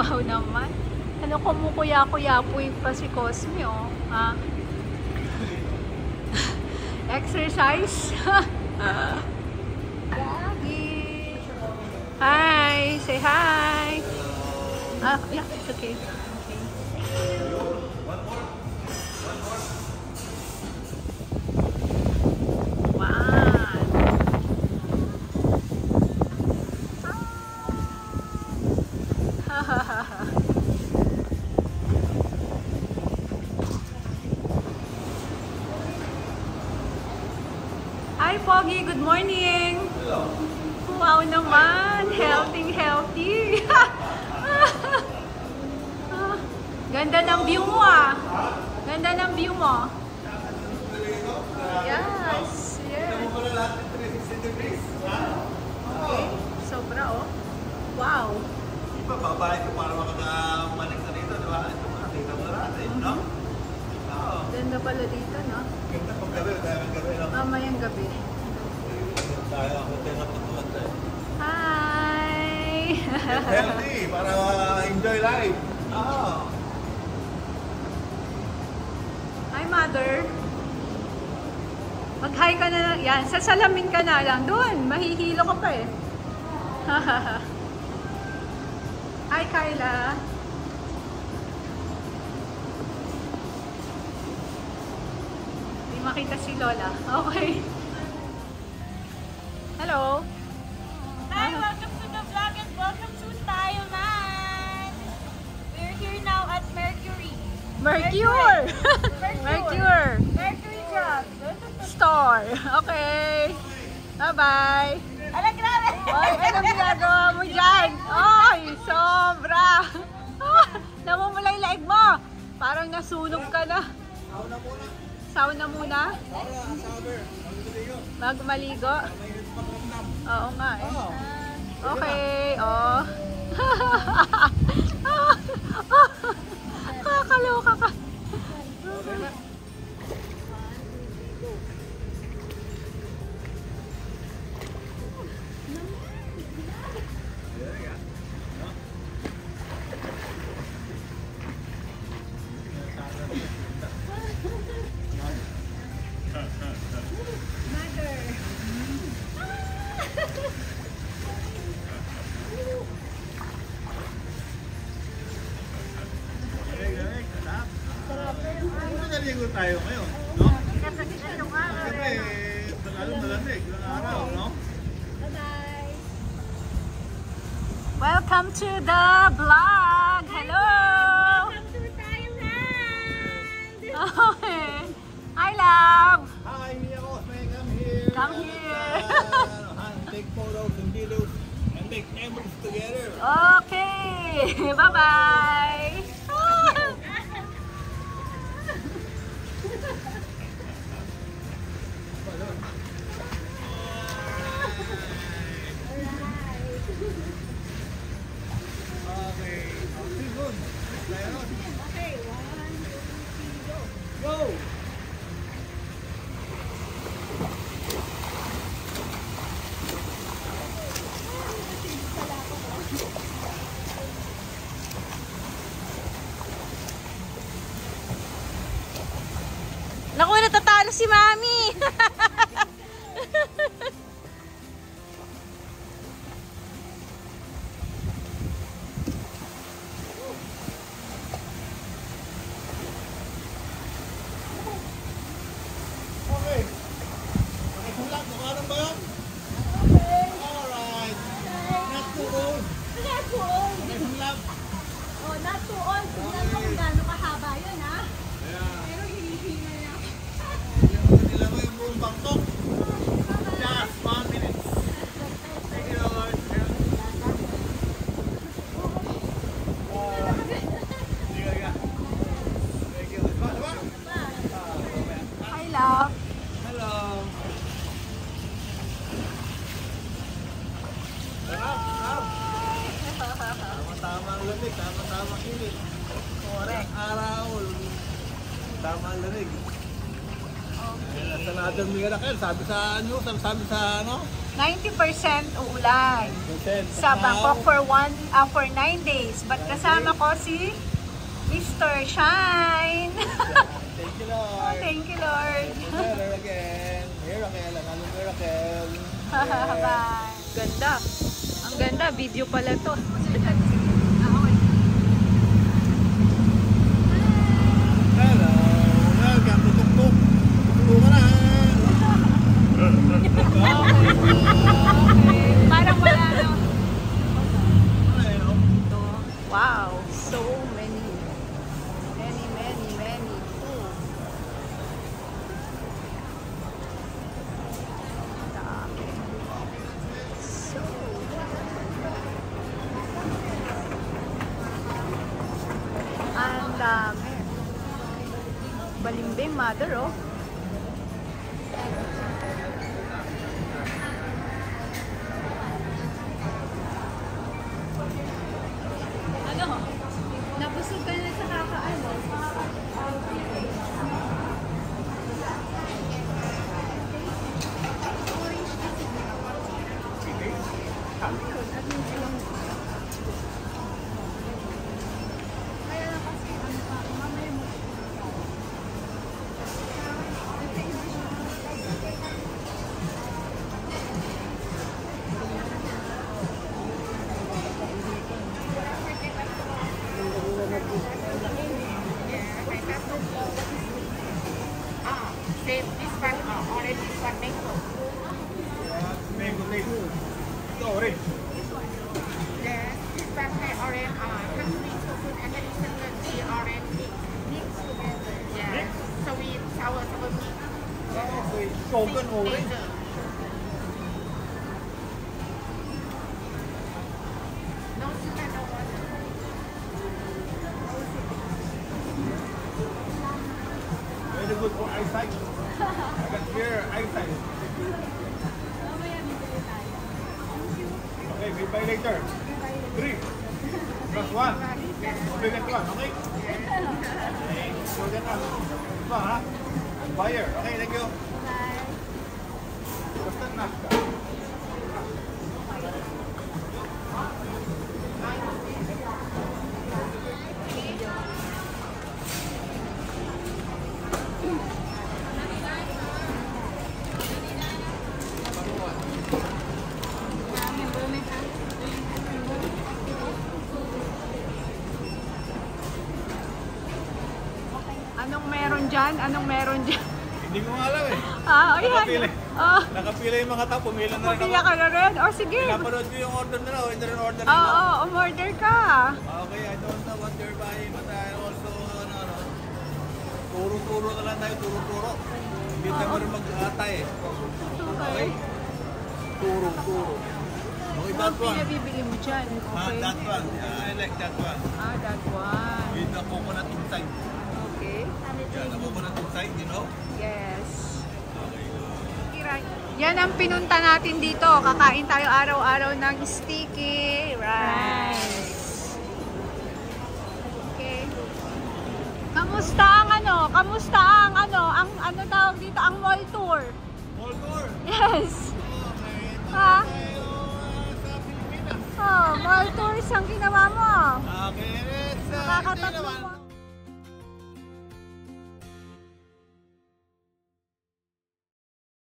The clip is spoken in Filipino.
Wow naman. Ano, kumukuya-kuya-puy pa si Cosme, oh. Ha? Exercise. Gagi. Hi. Say hi. Ah, yeah, it's okay. Hi, Pogi. Good morning. Hello. Wow naman. Healthy. Ganda ng view mo, ah. Ganda ng view mo. Yes. Tignan mo pala lahat ng 360 degrees. Okay. Sobra, oh. Wow. Iba, babalik ko para makakamanik na rito, di ba? Ito, makakita mo lahat eh, no? Oo. Ganda pala dito, no? Ganda pag gabi, dahil gabi lang. Mamayang gabi. Tayo ako tayo natutuwad tayo. Hi! Healthy, para enjoy life. Oo. Hi, mother. Mag-hi ka na lang. Yan, sasalamin ka na lang. Doon, mahihilo ka pa eh. Hi, Kyla. Hindi makita si Lola. Okay. Hello. Hi, welcome to the vlog and welcome to Thailand. We're here now at Mercury. Mercure. Mercury Drug. Store. Okay. Bye-bye. Ala, grabe! Ay, anong ginagawa mo dyan? Ay, sobra! Namumula yung laig mo! Parang nasunog ka na. Sauna muna. Sauna muna? Sauna, saber. Magdaligo. Bago maligo? Mainit pakiramdam. Oo nga eh. Oo. Okay, oh. Kakaloka ka. Naligo tayo ngayon, no? Kasi lalong malamig ng araw, no? Bye-bye. Welcome to the vlog! Hello! Welcome to Thailand. Okay. Hi, love! Hi, Mia Cosme, come here. Come here. And take photos and videos and make memories together. Okay! Bye-bye! Okay, okay, good. Tayo nun. Okay, 1, 2, 3, go. Go! Naku, natatalo si Mami! Okay. Nakisulat, nakaroon ba yun? Alright. Not too old. Not too old. Nakisulat. Oh, not too old. Tignan mo kung gaano kahaba yun, ha? Yeah. Pero hinihinga niya. Nila mo yung buong Bangkok. Just 1 minute. Thank you, Lord. Thank you. Diba? Hi, love! Hello. Sarap. Tama-tama ang lamig, tama-tama ang init. Correct. Araw, tama ang lamig. Sa Northern Miracle, sabi sa ano? 90% uulan. Sa Bangkok for 9 days. But kasama ko si Mr. Shine. Thank you, Lord. Thank you, Lord. Better again. Miracle, another miracle. Bye. Ganda. Ang ganda. Video pala to. Hello. Welcome to Tuktuk. Tuktuk ka na. Parang wala na. Wow. So many. Many. Dami. So. Ang dami. Balimbing mother, oh. Ano? Nabusog ka na sa kakaano? Same, this one orange, this one mango. Mango. Ito, orange. Yes, this one has orange, tangerine, coconut, and then the orange mixed together. Yeah, sweet, sour mix. Okay. Coconut orange. Dessert. No sugar, no water. Very good for eyesight. I got clear eyesight. Okay, we buy later. 3 plus 1. Okay, get 1. Okay? Okay, so get 1. Ito ha? Buyer. Okay, thank you. Basta na. Anong meron dyan? Hindi ko nga alam eh. Ayan. Nakapili. Oh, Nakapila yung mga tao. Pumila na rin pumila ako. ka na rin. Oh, sige. Pinapanood ko yung order nila. Hindi rin order Oo, nila. umorder ka. Okay, I don't know what you're buying, but I also, turo-turo na lang tayo, turo-turo. Hindi tayo rin mag-atay eh. Okay. Turo-turo. Okay, that Ang one. pinabibili mo dyan. Okay. That one. Yeah, I like that one. That one. With the coconut inside. Okay. Yeah, the coconut inside, you know? Yes. Yan ang pinunta natin dito. Kakain tayo araw-araw ng sticky rice. Okay. Kamusta ang ano tawag dito, ang mall tour? Mall tour? Yes. Okay. Ha? Tayo sa Pilipinas. Oh, mall tours ang ginawa mo. Okay, let's Nakakatatlo mo.